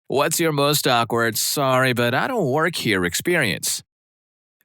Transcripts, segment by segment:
What's your most awkward, sorry, but I don't work here experience?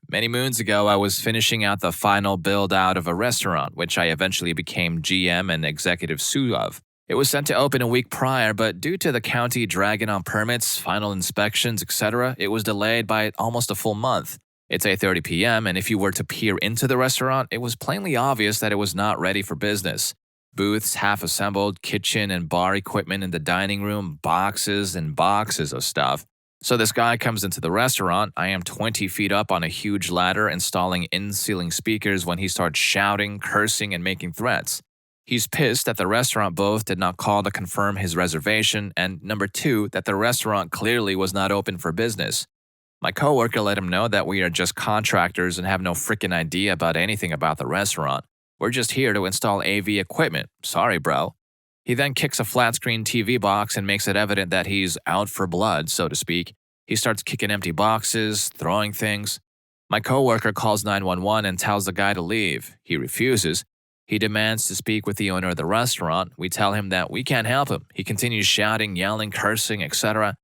Many moons ago, I was finishing out the final build out of a restaurant, which I eventually became GM and executive sous of. It was set to open a week prior, but due to the county dragging on permits, final inspections, etc., it was delayed by almost a full month. It's 8:30 p.m., and if you were to peer into the restaurant, it was plainly obvious that it was not ready for business. Booths half assembled, kitchen and bar equipment in the dining room, boxes and boxes of stuff. So this guy comes into the restaurant. I am 20 feet up on a huge ladder installing in-ceiling speakers when he starts shouting, cursing, and making threats. He's pissed that the restaurant both did not call to confirm his reservation, and number two, that the restaurant clearly was not open for business. My coworker let him know that we are just contractors and have no freaking idea about anything about the restaurant. We're just here to install AV equipment. Sorry, bro. He then kicks a flat screen TV box and makes it evident that he's out for blood, so to speak. He starts kicking empty boxes, throwing things. My coworker calls 911 and tells the guy to leave. He refuses. He demands to speak with the owner of the restaurant. We tell him that we can't help him. He continues shouting, yelling, cursing, etc.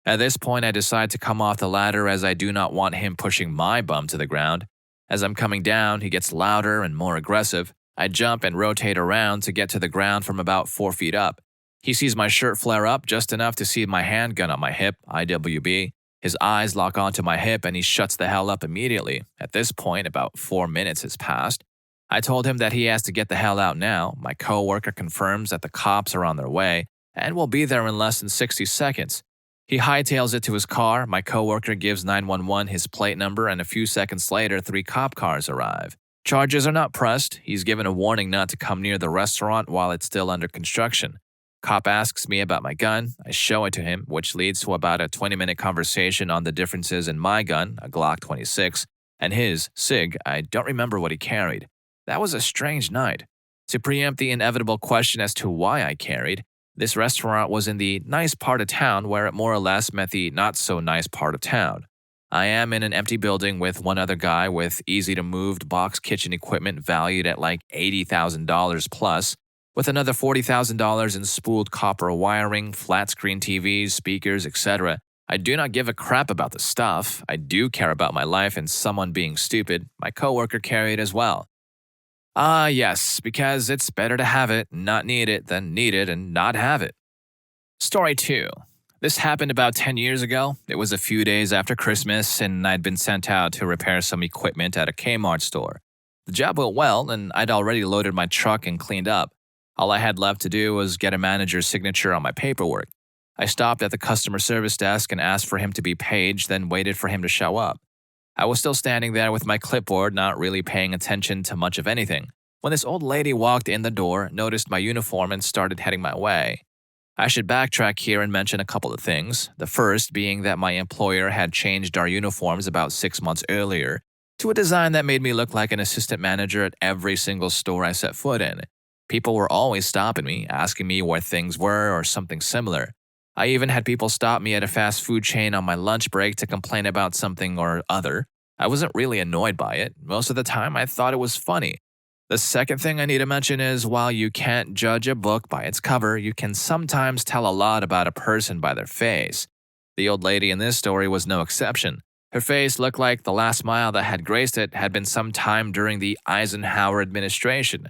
At this point, I decide to come off the ladder as I do not want him pushing my bum to the ground. As I'm coming down, he gets louder and more aggressive. I jump and rotate around to get to the ground from about 4 feet up. He sees my shirt flare up just enough to see my handgun on my hip, IWB. His eyes lock onto my hip and he shuts the hell up immediately. At this point, about 4 minutes has passed. I told him that he has to get the hell out now. My coworker confirms that the cops are on their way and will be there in less than 60 seconds. He hightails it to his car. My coworker gives 911 his plate number, and a few seconds later, 3 cop cars arrive. Charges are not pressed. He's given a warning not to come near the restaurant while it's still under construction. Cop asks me about my gun. I show it to him, which leads to about a 20-minute conversation on the differences in my gun, a Glock 26, and his, SIG. I don't remember what he carried. That was a strange night. To preempt the inevitable question as to why I carried, this restaurant was in the nice part of town where it more or less met the not-so-nice part of town. I am in an empty building with one other guy with easy-to-move box kitchen equipment valued at like $80,000 plus, with another $40,000 in spooled copper wiring, flat-screen TVs, speakers, etc. I do not give a crap about the stuff. I do care about my life and someone being stupid. My coworker carried as well. Yes, because it's better to have it, not need it, than need it and not have it. Story 2. This happened about 10 years ago. It was a few days after Christmas, and I'd been sent out to repair some equipment at a Kmart store. The job went well, and I'd already loaded my truck and cleaned up. All I had left to do was get a manager's signature on my paperwork. I stopped at the customer service desk and asked for him to be paged, then waited for him to show up. I was still standing there with my clipboard, not really paying attention to much of anything, when this old lady walked in the door, noticed my uniform, and started heading my way. I should backtrack here and mention a couple of things. The first being that my employer had changed our uniforms about 6 months earlier to a design that made me look like an assistant manager at every single store I set foot in. People were always stopping me, asking me where things were or something similar. I even had people stop me at a fast food chain on my lunch break to complain about something or other. I wasn't really annoyed by it. Most of the time, I thought it was funny. The second thing I need to mention is while you can't judge a book by its cover, you can sometimes tell a lot about a person by their face. The old lady in this story was no exception. Her face looked like the last mile that had graced it had been sometime during the Eisenhower administration.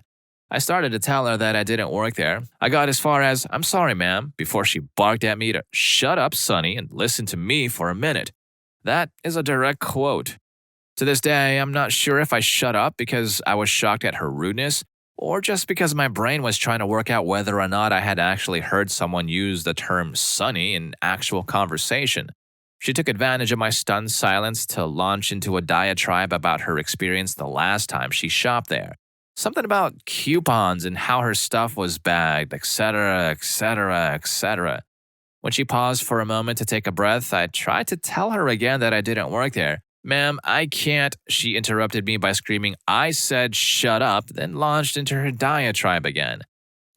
I started to tell her that I didn't work there. I got as far as, "I'm sorry, ma'am," before she barked at me to "Shut up, Sonny, and listen to me for a minute." That is a direct quote. To this day, I'm not sure if I shut up because I was shocked at her rudeness, or just because my brain was trying to work out whether or not I had actually heard someone use the term "Sonny" in actual conversation. She took advantage of my stunned silence to launch into a diatribe about her experience the last time she shopped there. Something about coupons and how her stuff was bagged, etc., etc., etc. When she paused for a moment to take a breath, I tried to tell her again that I didn't work there. "Ma'am, I can't," she interrupted me by screaming, "I said shut up," then launched into her diatribe again.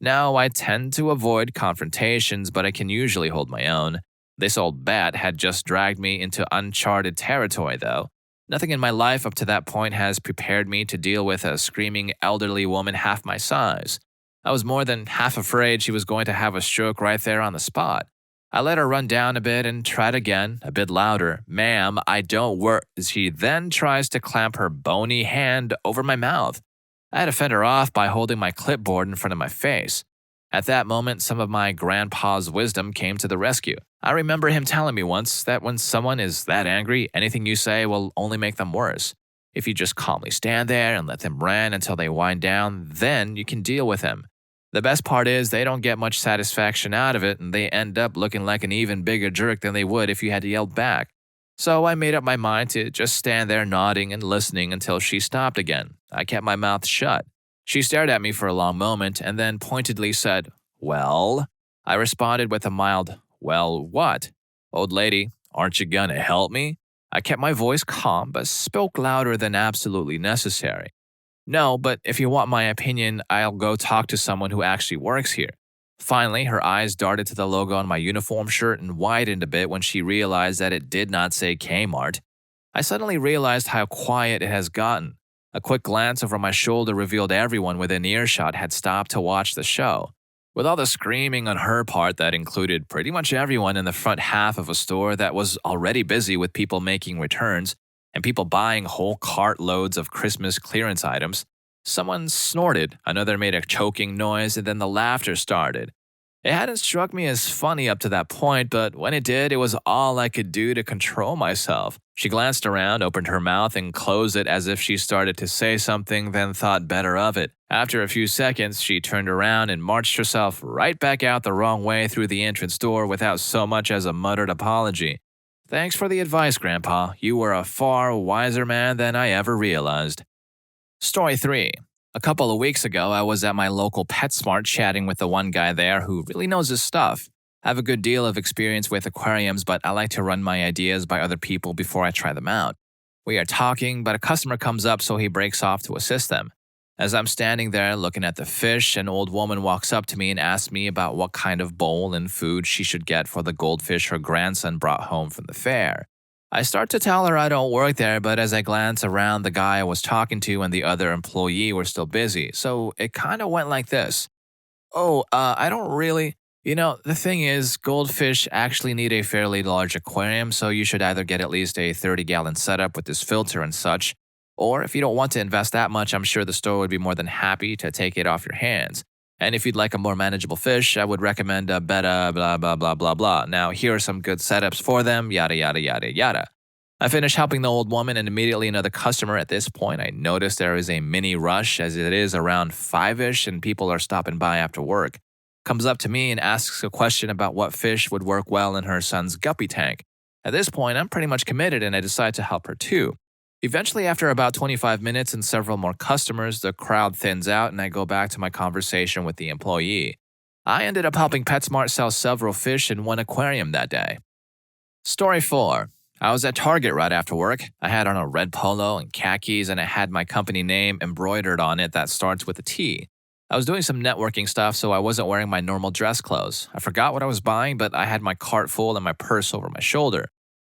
Now, I tend to avoid confrontations, but I can usually hold my own. This old bat had just dragged me into uncharted territory, though. Nothing in my life up to that point has prepared me to deal with a screaming elderly woman half my size. I was more than half afraid she was going to have a stroke right there on the spot. I let her run down a bit and tried again, a bit louder. Ma'am, I don't work. She then tries to clamp her bony hand over my mouth. I had to fend her off by holding my clipboard in front of my face. At that moment, some of my grandpa's wisdom came to the rescue. I remember him telling me once that when someone is that angry, anything you say will only make them worse. If you just calmly stand there and let them rant until they wind down, then you can deal with them. The best part is they don't get much satisfaction out of it and they end up looking like an even bigger jerk than they would if you had yelled back. So I made up my mind to just stand there nodding and listening until she stopped again. I kept my mouth shut. She stared at me for a long moment and then pointedly said, "Well?" I responded with a mild, "Well, what?" "Old lady, aren't you gonna help me?" I kept my voice calm but spoke louder than absolutely necessary. "No, but if you want my opinion, I'll go talk to someone who actually works here." Finally, her eyes darted to the logo on my uniform shirt and widened a bit when she realized that it did not say Kmart. I suddenly realized how quiet it has gotten. A quick glance over my shoulder revealed everyone within earshot had stopped to watch the show. With all the screaming on her part that included pretty much everyone in the front half of a store that was already busy with people making returns and people buying whole cart loads of Christmas clearance items, someone snorted, another made a choking noise, and then the laughter started. It hadn't struck me as funny up to that point, but when it did, it was all I could do to control myself. She glanced around, opened her mouth, and closed it as if she started to say something, then thought better of it. After a few seconds, she turned around and marched herself right back out the wrong way through the entrance door without so much as a muttered apology. "Thanks for the advice, Grandpa. You were a far wiser man than I ever realized." Story 3. A couple of weeks ago, I was at my local PetSmart chatting with the one guy there who really knows his stuff. I have a good deal of experience with aquariums, but I like to run my ideas by other people before I try them out. We are talking, but a customer comes up, so he breaks off to assist them. As I'm standing there looking at the fish, an old woman walks up to me and asks me about what kind of bowl and food she should get for the goldfish her grandson brought home from the fair. I start to tell her I don't work there, but as I glance around, the guy I was talking to and the other employee were still busy, so it kind of went like this. I don't really. The thing is, goldfish actually need a fairly large aquarium, so you should either get at least a 30-gallon setup with this filter and such, or if you don't want to invest that much, I'm sure the store would be more than happy to take it off your hands. And if you'd like a more manageable fish, I would recommend a better blah blah blah blah blah. Now, here are some good setups for them, yada yada yada yada. I finished helping the old woman and immediately another customer. At this point, I noticed there is a mini rush as it is around 5-ish and people are stopping by after work. Comes up to me and asks a question about what fish would work well in her son's guppy tank. At this point, I'm pretty much committed and I decide to help her too. Eventually, after about 25 minutes and several more customers, the crowd thins out and I go back to my conversation with the employee. I ended up helping PetSmart sell several fish in one aquarium that day. Story 4. I was at Target right after work. I had on a red polo and khakis and I had my company name embroidered on it that starts with a T. I was doing some networking stuff, so I wasn't wearing my normal dress clothes. I forgot what I was buying, but I had my cart full and my purse over my shoulder.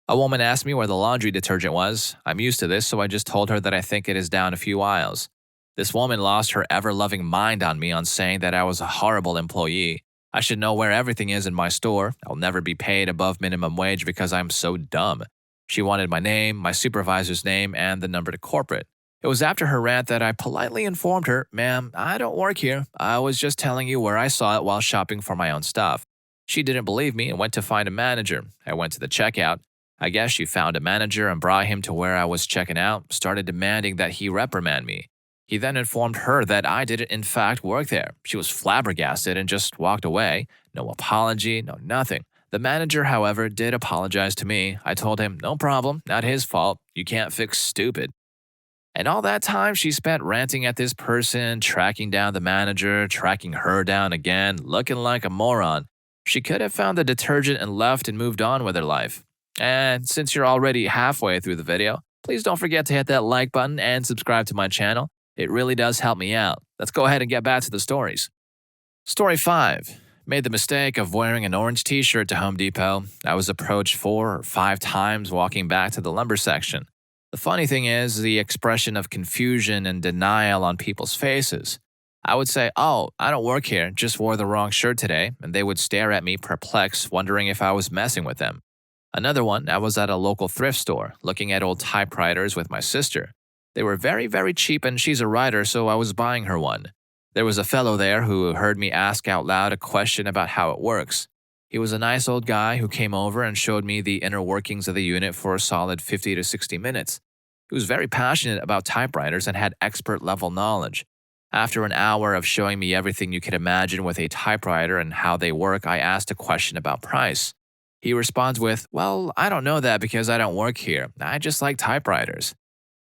A woman asked me where the laundry detergent was. I'm used to this, so I just told her that I think it is down a few aisles. This woman lost her ever-loving mind on me on saying that I was a horrible employee. I should know where everything is in my store. I'll never be paid above minimum wage because I'm so dumb. She wanted my name, my supervisor's name, and the number to corporate. It was after her rant that I politely informed her, "Ma'am, I don't work here. I was just telling you where I saw it while shopping for my own stuff." She didn't believe me and went to find a manager. I went to the checkout. I guess she found a manager and brought him to where I was checking out, started demanding that he reprimand me. He then informed her that I didn't in fact work there. She was flabbergasted and just walked away. No apology, no nothing. The manager, however, did apologize to me. I told him, no problem, not his fault. You can't fix stupid. And all that time she spent ranting at this person, tracking down the manager, tracking her down again, looking like a moron. She could have found the detergent and left and moved on with her life. And since you're already halfway through the video, please don't forget to hit that like button and subscribe to my channel. It really does help me out. Let's go ahead and get back to the stories. Story 5. Made the mistake of wearing an orange t-shirt to Home Depot. I was approached 4 or 5 times walking back to the lumber section. The funny thing is the expression of confusion and denial on people's faces. I would say, "Oh, I don't work here, just wore the wrong shirt today," and they would stare at me perplexed, wondering if I was messing with them. Another one, I was at a local thrift store, looking at old typewriters with my sister. They were very, very cheap, and she's a writer, so I was buying her one. There was a fellow there who heard me ask out loud a question about how it works. He was a nice old guy who came over and showed me the inner workings of the unit for a solid 50 to 60 minutes. He was very passionate about typewriters and had expert level knowledge. After an hour of showing me everything you could imagine with a typewriter and how they work, I asked a question about price. He responds with, "Well, I don't know that because I don't work here. I just like typewriters."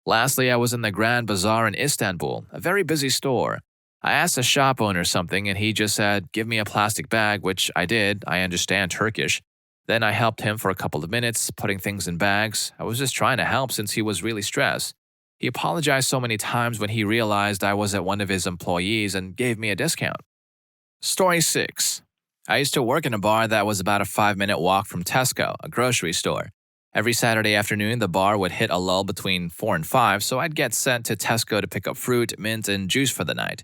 Lastly, I was in the Grand Bazaar in Istanbul, a very busy store. I asked the shop owner something and he just said, "Give me a plastic bag," which I did. I understand Turkish. Then I helped him for a couple of minutes, putting things in bags. I was just trying to help since he was really stressed. He apologized so many times when he realized I was at one of his employees and gave me a discount. Story 6. I used to work in a bar that was about a 5-minute walk from Tesco, a grocery store. Every Saturday afternoon, the bar would hit a lull between 4 and 5, so I'd get sent to Tesco to pick up fruit, mint, and juice for the night.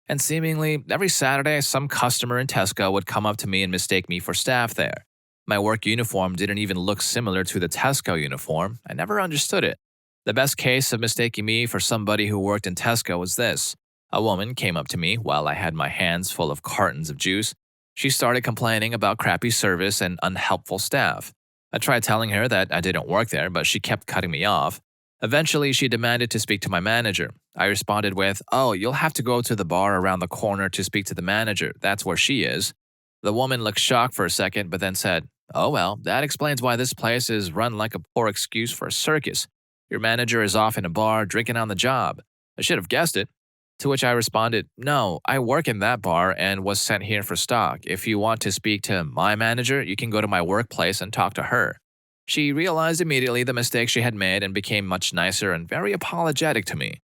And seemingly, every Saturday, some customer in Tesco would come up to me and mistake me for staff there. My work uniform didn't even look similar to the Tesco uniform. I never understood it. The best case of mistaking me for somebody who worked in Tesco was this. A woman came up to me while I had my hands full of cartons of juice. She started complaining about crappy service and unhelpful staff. I tried telling her that I didn't work there, but she kept cutting me off. Eventually, she demanded to speak to my manager. I responded with, "Oh, you'll have to go to the bar around the corner to speak to the manager. That's where she is." The woman looked shocked for a second, but then said, "Oh well, that explains why this place is run like a poor excuse for a circus. Your manager is off in a bar drinking on the job. I should have guessed it." To which I responded, "No, I work in that bar and was sent here for stock. If you want to speak to my manager, you can go to my workplace and talk to her." She realized immediately the mistake she had made and became much nicer and very apologetic to me.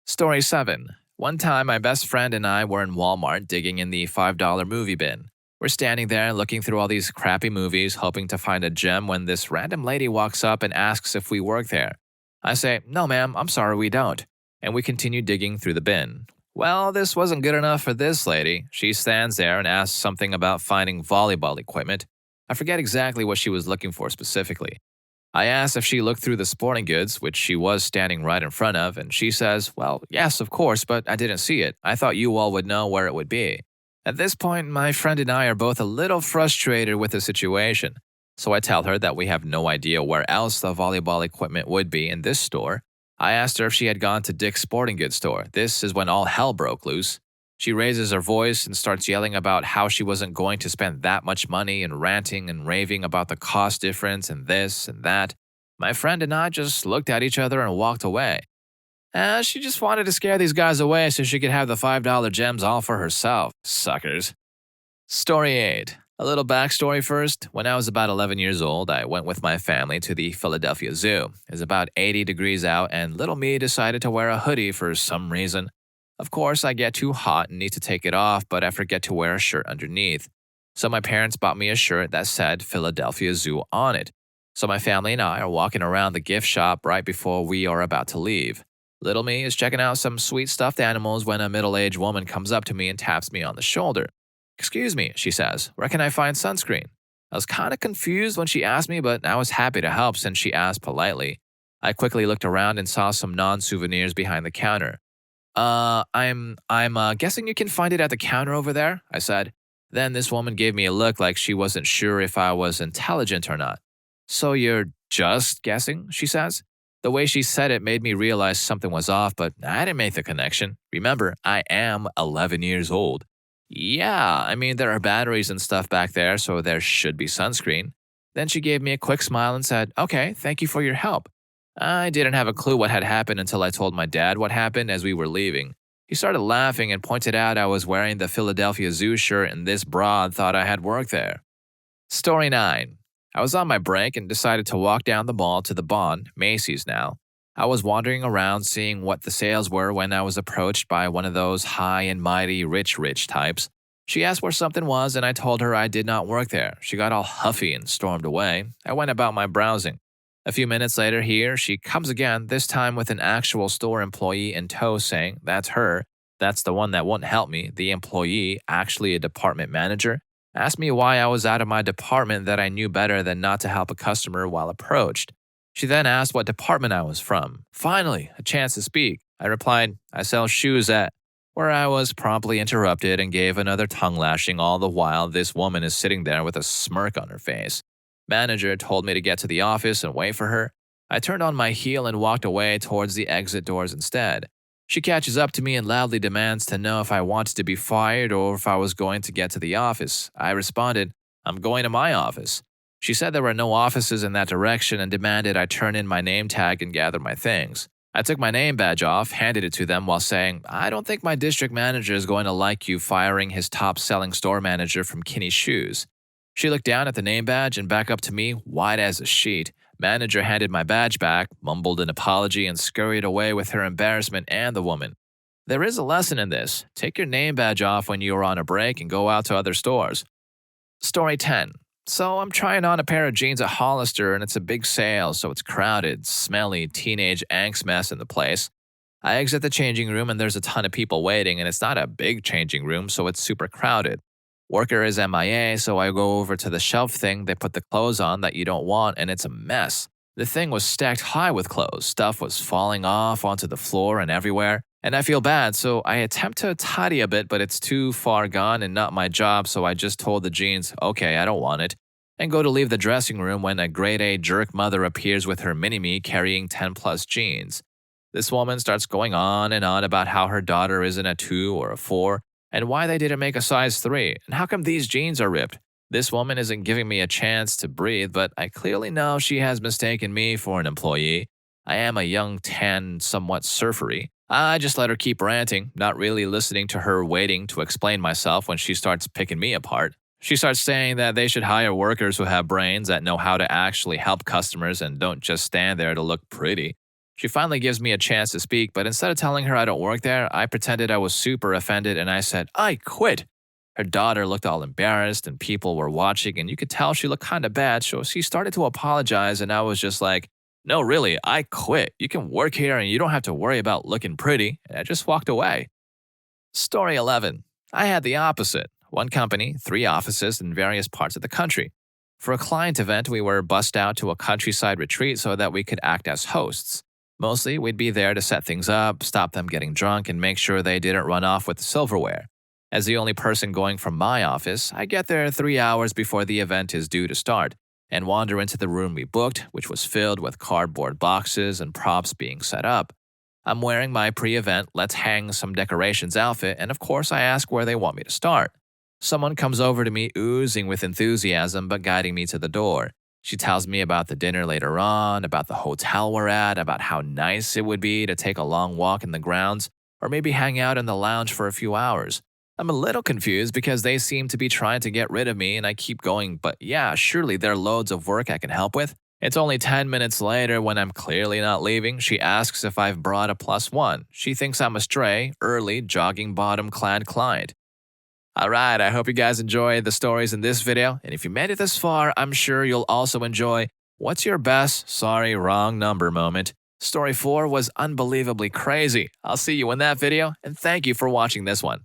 Story 7. One time, my best friend and I were in Walmart digging in the $5 movie bin. We're standing there looking through all these crappy movies, hoping to find a gem when this random lady walks up and asks if we work there. I say, "No, ma'am, I'm sorry, we don't." And we continue digging through the bin. Well, this wasn't good enough for this lady. She stands there and asks something about finding volleyball equipment. I forget exactly what she was looking for specifically. I asked if she looked through the sporting goods, which she was standing right in front of, and she says, "Well, yes, of course, but I didn't see it. I thought you all would know where it would be." At this point, my friend and I are both a little frustrated with the situation. So I tell her that we have no idea where else the volleyball equipment would be in this store. I asked her if she had gone to Dick's Sporting Goods store. This is when all hell broke loose. She raises her voice and starts yelling about how she wasn't going to spend that much money and ranting and raving about the cost difference and this and that. My friend and I just looked at each other and walked away. She just wanted to scare these guys away so she could have the $5 gems all for herself. Suckers. Story 8. A little backstory first. When I was about 11 years old, I went with my family to the Philadelphia Zoo. It was about 80 degrees out, and little me decided to wear a hoodie for some reason. Of course, I get too hot and need to take it off, but I forget to wear a shirt underneath. So my parents bought me a shirt that said Philadelphia Zoo on it. So my family and I are walking around the gift shop right before we are about to leave. Little me is checking out some sweet stuffed animals when a middle-aged woman comes up to me and taps me on the shoulder. "Excuse me," she says, "where can I find sunscreen?" I was kind of confused when she asked me, but I was happy to help since she asked politely. I quickly looked around and saw some non-souvenirs behind the counter. I'm guessing you can find it at the counter over there," I said. Then this woman gave me a look like she wasn't sure if I was intelligent or not. "So you're just guessing?" she says. The way she said it made me realize something was off, but I didn't make the connection. Remember, I am 11 years old. "Yeah, I mean, there are batteries and stuff back there, so there should be sunscreen." Then she gave me a quick smile and said, "Okay, thank you for your help." I didn't have a clue what had happened until I told my dad what happened as we were leaving. He started laughing and pointed out I was wearing the Philadelphia Zoo shirt and this broad thought I had worked there. Story 9. I was on my break and decided to walk down the mall to the Bond, Macy's now. I was wandering around seeing what the sales were when I was approached by one of those high and mighty rich types. She asked where something was and I told her I did not work there. She got all huffy and stormed away. I went about my browsing. A few minutes later, she comes again, this time with an actual store employee in tow saying, "That's her." That's the one that won't help me. The employee, actually a department manager, asked me why I was out of my department that I knew better than not to help a customer while approached. She then asked what department I was from. Finally, a chance to speak. I replied, I sell shoes at, where I was promptly interrupted and gave another tongue lashing, all the while this woman is sitting there with a smirk on her face. Manager told me to get to the office and wait for her. I turned on my heel and walked away towards the exit doors instead. She catches up to me and loudly demands to know if I wanted to be fired or if I was going to get to the office. I responded, I'm going to my office. She said there were no offices in that direction and demanded I turn in my name tag and gather my things. I took my name badge off, handed it to them while saying, I don't think my district manager is going to like you firing his top-selling store manager from Kinney's Shoes. She looked down at the name badge and back up to me, white as a sheet. Manager handed my badge back, mumbled an apology, and scurried away with her embarrassment and the woman. There is a lesson in this. Take your name badge off when you are on a break and go out to other stores. Story 10. So I'm trying on a pair of jeans at Hollister and it's a big sale, so it's crowded, smelly, teenage angst mess in the place. I exit the changing room and there's a ton of people waiting and it's not a big changing room, so it's super crowded. Worker is MIA, so I go over to the shelf thing they put the clothes on that you don't want, and it's a mess. The thing was stacked high with clothes. Stuff was falling off onto the floor and everywhere, and I feel bad, so I attempt to tidy a bit, but it's too far gone and not my job, so I just told the jeans, okay, I don't want it, and go to leave the dressing room when a grade A jerk mother appears with her mini-me carrying 10 plus jeans. This woman starts going on and on about how her daughter isn't a 2 or a 4, and why they didn't make a size 3, and how come these jeans are ripped. This woman isn't giving me a chance to breathe, but I clearly know she has mistaken me for an employee. I am a young, tan, somewhat surfery. I just let her keep ranting, not really listening to her waiting to explain myself when she starts picking me apart. She starts saying that they should hire workers who have brains that know how to actually help customers and don't just stand there to look pretty. She finally gives me a chance to speak, but instead of telling her I don't work there, I pretended I was super offended and I said, I quit. Her daughter looked all embarrassed and people were watching and you could tell she looked kind of bad, so she started to apologize and I was just like, no, really, I quit. You can work here and you don't have to worry about looking pretty. And I just walked away. Story 11. I had the opposite. One company, 3 offices in various parts of the country. For a client event, we were bussed out to a countryside retreat so that we could act as hosts. Mostly, we'd be there to set things up, stop them getting drunk, and make sure they didn't run off with the silverware. As the only person going from my office, I get there 3 hours before the event is due to start, and wander into the room we booked, which was filled with cardboard boxes and props being set up. I'm wearing my pre-event let's hang some decorations outfit, and of course I ask where they want me to start. Someone comes over to me oozing with enthusiasm but guiding me to the door. She tells me about the dinner later on, about the hotel we're at, about how nice it would be to take a long walk in the grounds, or maybe hang out in the lounge for a few hours. I'm a little confused because they seem to be trying to get rid of me and I keep going, but yeah, surely there are loads of work I can help with. It's only 10 minutes later when I'm clearly not leaving. She asks if I've brought a +1. She thinks I'm a stray, early, jogging bottom-clad client. Alright, I hope you guys enjoyed the stories in this video, and if you made it this far, I'm sure you'll also enjoy what's your best sorry wrong number moment. Story 4 was unbelievably crazy. I'll see you in that video, and thank you for watching this one.